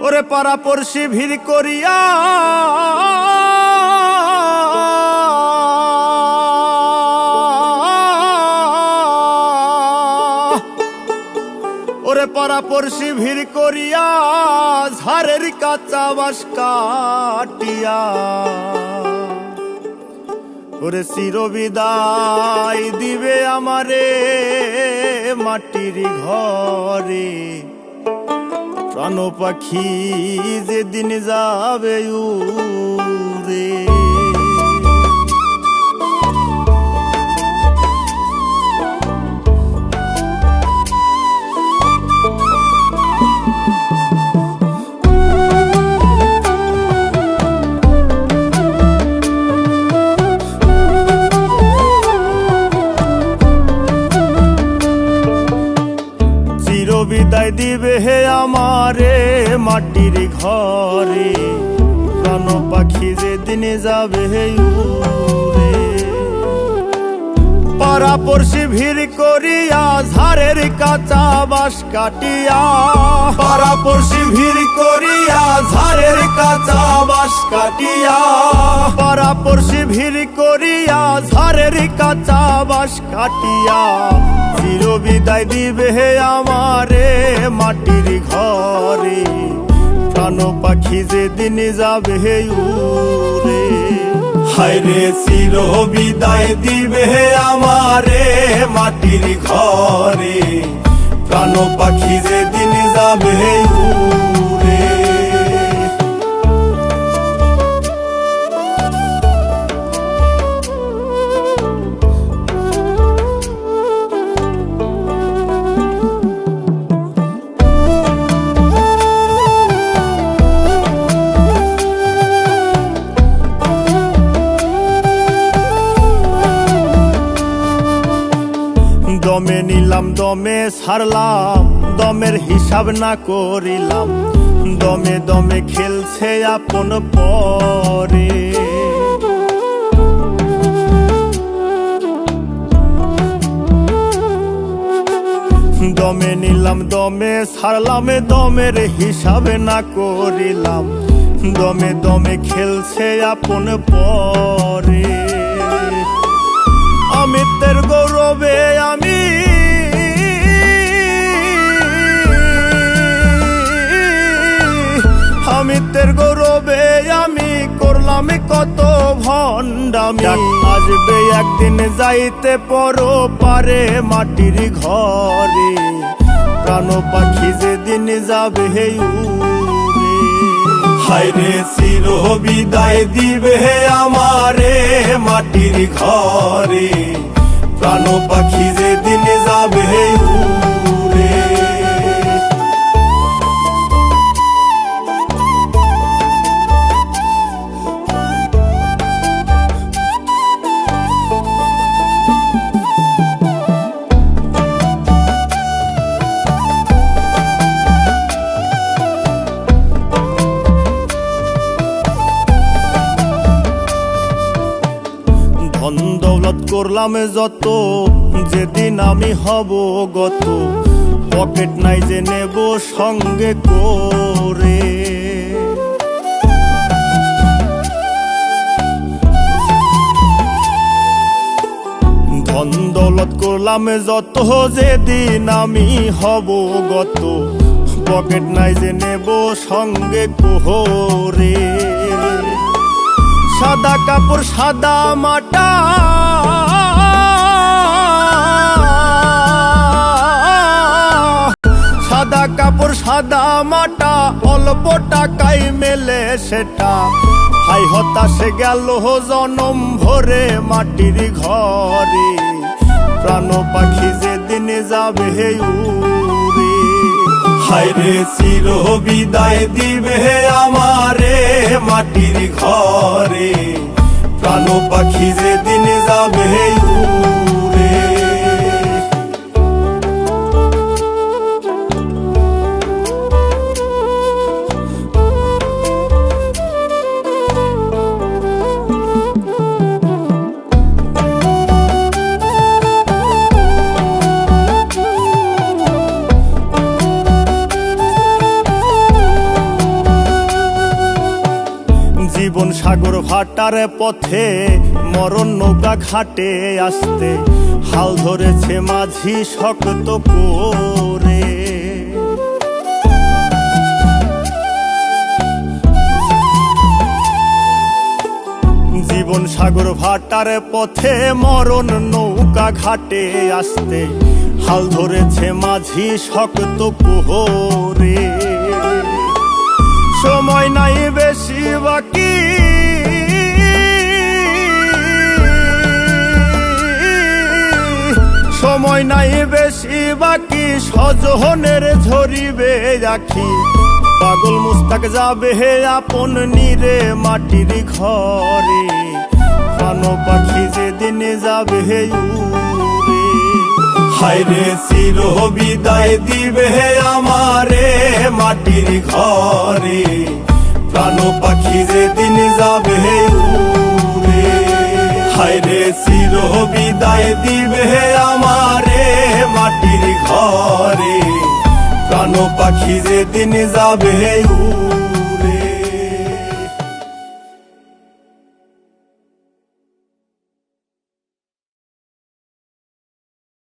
ওরে পাড়াপড়শি ভিড় করিয়া ওরে পাড়াপড়শি ভিড় করিয়া ঝাড়ের কাঁচা বাঁশ কাটিয়া ওরে চিরবিদায় দিবে আমারে মাটির ঘরে। প্রাণ পাখি যেদিন যাবে উড়ে। বিদায় দিবে হে আমারে মাটির ঘরে। প্রাণ পাখি যেদিন যাবে উড়ে। পাড়াপড়শি ভিড় করিয়া ঝাড়ের কাঁচা বাঁশ কাটিয়া পাড়াপড়শি ভিড় করিয়া ঝাড়ের কাঁচা বাঁশ কাটিয়া পাড়াপড়শি ভিড় করিয়া ঝাড়ের কাঁচা বাঁশ কাটিয়া চিরবিদায় দিবে হে আমারে মাটির ঘরে। প্রাণ পাখি যেদিন যাবে উড়ে। হায়রে চিরবিদায় দিবে হে আমারে মাটির ঘরে। প্রাণ পাখি যেদিন যাবে উড়ে। দমে নিলাম দমে ছাড়লাম দমের হিসাব না করিলাম। দমে দমে খেলছে আপন পরে। দমে নিলাম দমে ছাড়লাম দমের হিসাব না করিলাম। দমে দমে খেলছে আপন পরে। অমিতের গৌরবে আমি অমিতের গৌরবে আমি করলাম কত ভণ্ডামি। আসবে একদিন যাইতে পরো পারে মাটির ঘরে। প্রাণ পাখি যেদিন যাবে উড়ে। হায়রে চিরবিদায় দিবে আমারে মাটির ঘরে। প্রাণ পাখি যেদিন যাবে উড়ে। ধন দৌলত করলাম যত যেদিন আমি হব গত। পকেট নাই যে নেব সঙ্গে করে। ধন দৌলত করলাম যত যেদিন আমি হব গত। পকেট নাই যে নেব সঙ্গে করে। সাদা কাপড় সাদা মাটা সাদা কাপড় সাদা মাটা অল্প টাকায় মেলে সেটা। হাই হতাশে গেল জনম ভরে মাটির ঘরে। প্রাণ পাখি যেদিন যাবে উড়ে। হায়রে চিরবিদায় দিবে আমারে মাটির ঘরে। প্রাণ পাখি যেদিন যাবে উড়ে। সাগর ভাটার পথে মরণ নৌকা ঘাটে আসতে হাল ধরেছে মাঝি শক্ত করে। জীবন সাগর ভাটার পথে মরণ নৌকা ঘাটে আসতে হাল ধরেছে মাঝি শক্ত করে। সময় নাই বেশি বাকি, সময় নাই বেশি বাকি, সজনের ঝরিবে আখি। পাগল মুস্তাক যাবে হে আপন নিরে মাটির ঘরে, প্রাণ পাখি যেদিন যাবে হে উড়ে। হায়রে চির বিদায় দিবে হে আমারে মাটির ঘরে, প্রাণ পাখি যেদিন যাবে হে উড়ে। হায়রে চির বিদায় দিবে হে আমারে মাটির ঘরে, প্রাণ পাখি যেদিন যাবে উড়ে।